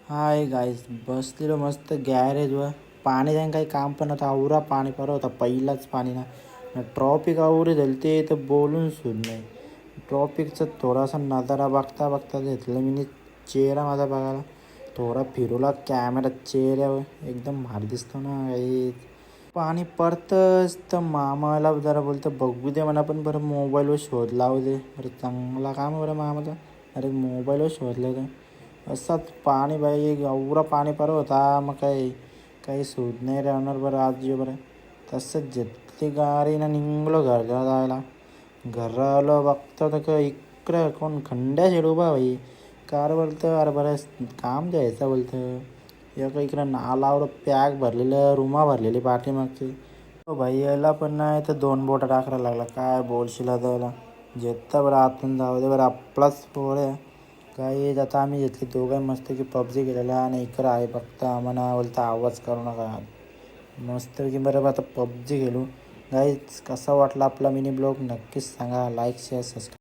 Hi guys, बसलेलो मस्त गॅरेजवर. पाणी जाईन काही काम पण होतं, आवरा पाणी पर होता पहिलाच पाणी ना. ट्रॉफिक आवरी झाली ते तर बोलून सुद्धा नाही. ट्रॉफिकचा थोडासा नजारा बघता बघता घेतलं मी चेहरा माझा बघायला. थोडा फिरवला कॅमेरा चेहऱ्यावर, एकदम भारी दिसतो ना काही. पाणी पडतंच तर मामाला जरा बोलतं बघू दे म्हणा, पण बरं मोबाईलवर शोध लावू दे. बरं चांगला काम बरं मामाचा. अरे मोबाईलवर शोधलं तर असंच पाणी बाई एवढा पाणी पर होता. मग काही शोध नाही राहणार बरं आज जे बरं. तसंच घेतली गाडीनं निघलो घरला जायला. घरला आलो बघतो तर इकडं कोण खंड्या शेड उभा भाई. कार बोलतं अरे बरं काम द्यायचं बोलतं. इकडं नालावलं पॅक भरलेलं, रुमा भरलेली पाठीमागची. हो भाई यायला पण नाही तर 2 बोटं टाकायला लागला. काय बोलशील द्यायला. जेत्ता बरं आतून जाऊ दे बरं, आपलाच पोळ आहे. काही आता आम्ही घेतली दोघं मस्त की पबजी केलेला आणि इकडं आहे फक्त आम्हाला बोलता आवाज करू नका. मस्त की बरं आता पबजी खेळू. गाईज कसा वाटला आपला मिनी ब्लॉग नक्कीच सांगा. Like share subscribe.